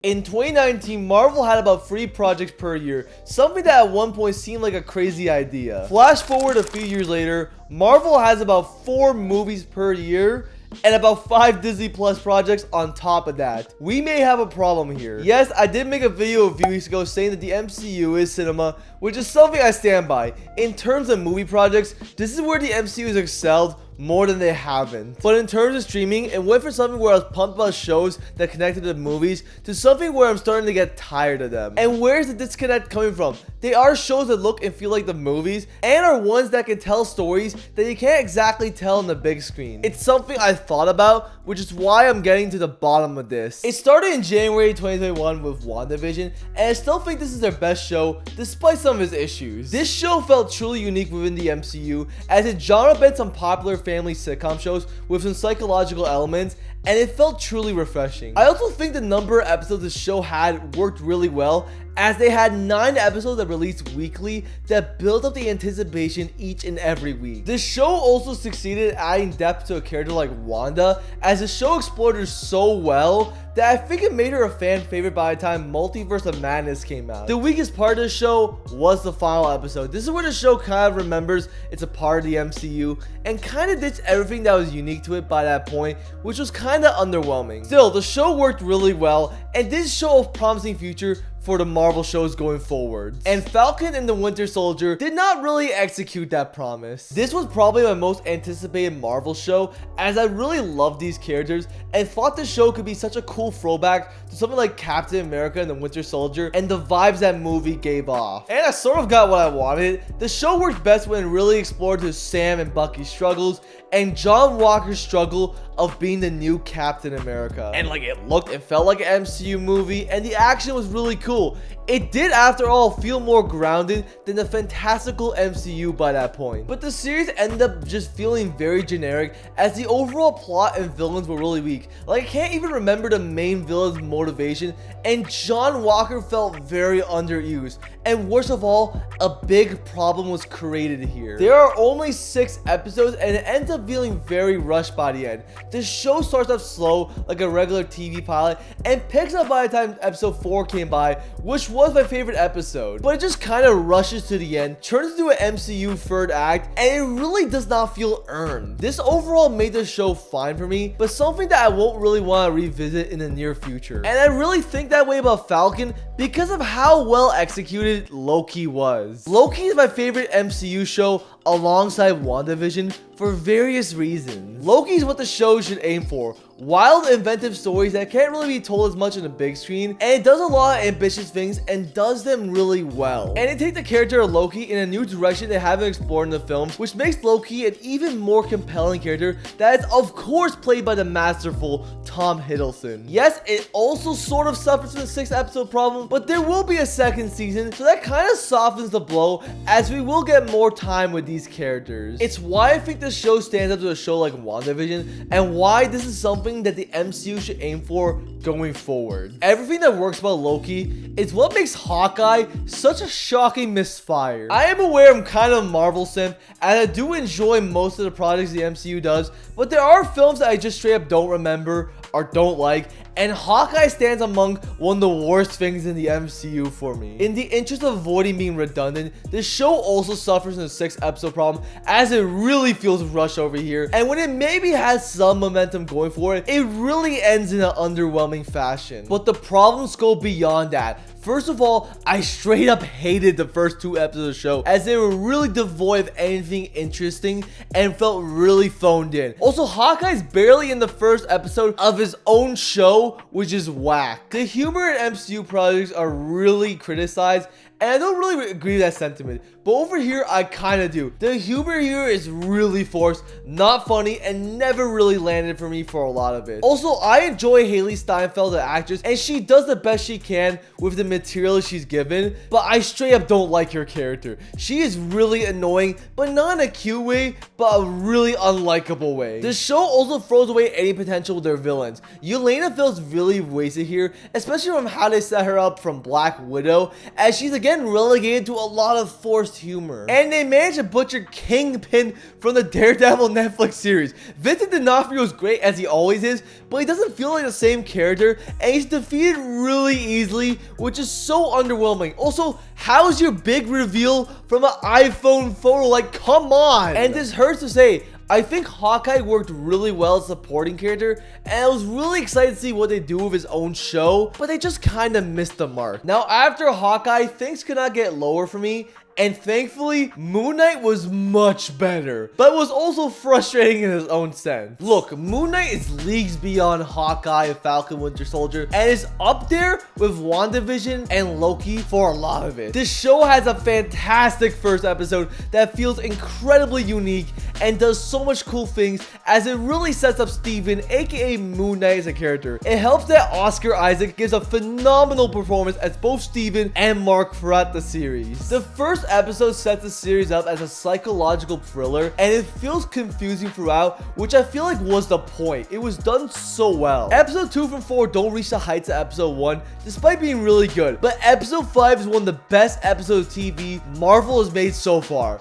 In 2019, Marvel had about 3 projects per year, something that at one point seemed like a crazy idea. Flash forward a few years later, Marvel has about 4 movies per year, and about 5 Disney Plus projects on top of that. We may have a problem here. Yes, I did make a video a few weeks ago saying that the MCU is cinema, which is something I stand by. In terms of movie projects, this is where the MCU has excelled more than they haven't. But in terms of streaming, it went from something where I was pumped about shows that connected to movies to something where I'm starting to get tired of them. And where's the disconnect coming from? They are shows that look and feel like the movies and are ones that can tell stories that you can't exactly tell on the big screen. It's something I thought about, which is why I'm getting to the bottom of this. It started in January 2021 with WandaVision, and I still think this is their best show despite some of its issues. This show felt truly unique within the MCU as it genre bent some popular family sitcom shows with some psychological elements, and it felt truly refreshing. I also think the number of episodes the show had worked really well, as they had 9 episodes that released weekly that built up the anticipation each and every week. The show also succeeded at adding depth to a character like Wanda, as the show explored her so well that I think it made her a fan favorite by the time Multiverse of Madness came out. The weakest part of the show was the final episode. This is where the show kind of remembers it's a part of the MCU and kind of ditched everything that was unique to it by that point, which was kind of underwhelming. Still, the show worked really well and did show a promising future for the Marvel shows going forward. And Falcon and the Winter Soldier did not really execute that promise. This was probably my most anticipated Marvel show, as I really loved these characters and thought the show could be such a cool throwback to something like Captain America and the Winter Soldier and the vibes that movie gave off. And I sort of got what I wanted. The show worked best when it really explored the Sam and Bucky's struggles and John Walker's struggle of being the new Captain America. And like, it looked and felt like an MCU movie, and the action was really cool. It did, after all, feel more grounded than the fantastical MCU by that point. But the series ended up just feeling very generic, as the overall plot and villains were really weak. Like, I can't even remember the main villain's motivation, and John Walker felt very underused. And worst of all, a big problem was created here. There are only 6 episodes, and it ends up feeling very rushed by the end. The show starts off slow, like a regular TV pilot, and picks up by the time episode 4 came by, which was my favorite episode. But it just kind of rushes to the end, turns into an MCU third act, and it really does not feel earned. This overall made the show fine for me, but something that I won't really want to revisit in the near future. And I really think that way about Falcon because of how well executed Loki was. Loki is my favorite MCU show alongside WandaVision for various reasons. Loki is what the show should aim for. Wild, inventive stories that can't really be told as much on the big screen, and it does a lot of ambitious things and does them really well. And it takes the character of Loki in a new direction they haven't explored in the films, which makes Loki an even more compelling character that is of course played by the masterful Tom Hiddleston. Yes, it also sort of suffers from the 6th episode problem, but there will be a 2nd season, so that kind of softens the blow as we will get more time with these characters. It's why I think this show stands up to a show like WandaVision, and why this is something that the MCU should aim for going forward. Everything that works about Loki is what makes Hawkeye such a shocking misfire. I am aware I'm kind of a Marvel simp, and I do enjoy most of the projects the MCU does, but there are films that I just straight up don't remember or don't like, and Hawkeye stands among one of the worst things in the MCU for me. In the interest of avoiding being redundant, this show also suffers from the 6th episode problem, as it really feels rushed over here, and when it maybe has some momentum going for it, it really ends in an underwhelming fashion. But the problems go beyond that. First of all, I straight up hated the first 2 episodes of the show, as they were really devoid of anything interesting and felt really phoned in. Also, Hawkeye's barely in the first episode of his own show, which is whack. The humor in MCU projects are really criticized, and I don't really agree with that sentiment, but over here I kind of do. The humor here is really forced, not funny, and never really landed for me for a lot of it. Also, I enjoy Haley Steinfeld, the actress, and she does the best she can with the material she's given, but I straight up don't like her character. She is really annoying, but not in a cute way, but a really unlikable way. The show also throws away any potential with their villains. Yelena feels really wasted here, especially from how they set her up from Black Widow, as she's again again relegated to a lot of forced humor. And they managed to butcher Kingpin from the Daredevil Netflix series. Vincent D'Onofrio is great as he always is, but he doesn't feel like the same character, and he's defeated really easily, which is so underwhelming. Also, how's your big reveal from an iPhone photo? Like, come on. And this hurts to say, I think Hawkeye worked really well as a supporting character, and I was really excited to see what they do with his own show, but they just kind of missed the mark. Now, after Hawkeye, things could not get lower for me, and thankfully, Moon Knight was much better, but was also frustrating in his own sense. Look, Moon Knight is leagues beyond Hawkeye and Falcon Winter Soldier, and is up there with WandaVision and Loki for a lot of it. This show has a fantastic first episode that feels incredibly unique and does so much cool things, as it really sets up Steven, aka Moon Knight, as a character. It helps that Oscar Isaac gives a phenomenal performance as both Steven and Mark throughout the series. The first episode sets the series up as a psychological thriller, and it feels confusing throughout, which I feel like was the point. It was done so well. Episode 2 from 4 don't reach the heights of episode 1, despite being really good, but episode 5 is one of the best episodes of TV Marvel has made so far.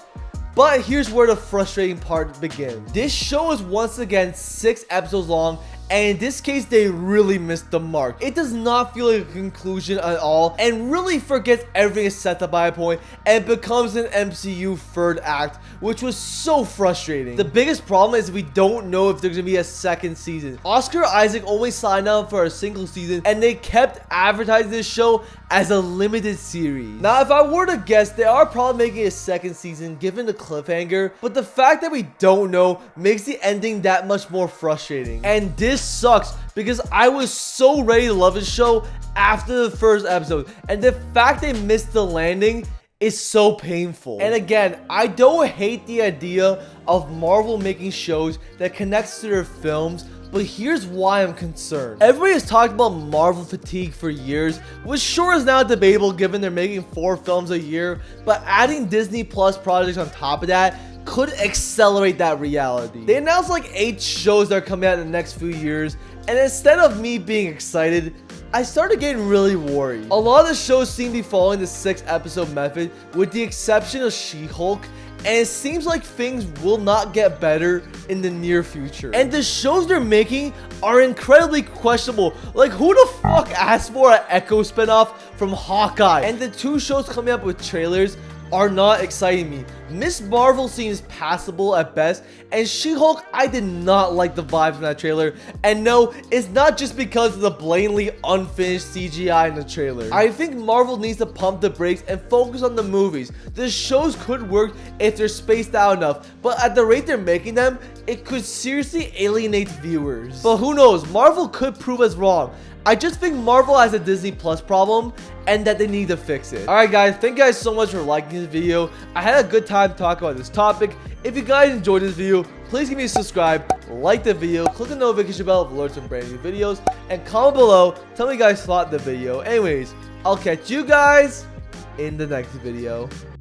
But here's where the frustrating part begins. This show is once again 6 episodes long, and in this case, they really missed the mark. It does not feel like a conclusion at all, and really forgets everything is set up by a point, and becomes an MCU third act, which was so frustrating. The biggest problem is we don't know if there's gonna be a second season. Oscar Isaac only signed on for a single season, and they kept advertising this show as a limited series. Now, if I were to guess, they are probably making a second season given the cliffhanger, but the fact that we don't know makes the ending that much more frustrating. And this sucks because I was so ready to love this show after the first episode, and the fact they missed the landing is so painful. And again, I don't hate the idea of Marvel making shows that connects to their films, but here's why I'm concerned. Everybody has talked about Marvel fatigue for years, which sure is now debatable given they're making 4 films a year, but adding Disney Plus projects on top of that could accelerate that reality. They announced like 8 shows that are coming out in the next few years, and instead of me being excited, I started getting really worried. A lot of the shows seem to be following the 6-episode method, with the exception of She-Hulk, and it seems like things will not get better in the near future. And the shows they're making are incredibly questionable. Like, who the fuck asked for an Echo spinoff from Hawkeye? And the 2 shows coming up with trailers are not exciting me. Miss Marvel seems passable at best, and She-Hulk, I did not like the vibes from that trailer. And no, it's not just because of the blatantly unfinished CGI in the trailer. I think Marvel needs to pump the brakes and focus on the movies. The shows could work if they're spaced out enough, but at the rate they're making them, it could seriously alienate viewers. But who knows, Marvel could prove us wrong. I just think Marvel has a Disney Plus problem, and that they need to fix it. Alright guys, thank you guys so much for liking this video. I had a good time talking about this topic. If you guys enjoyed this video, please give me a subscribe, like the video, click the notification bell for alerts on brand new videos, and comment below, tell me you guys thought the video. Anyways, I'll catch you guys in the next video.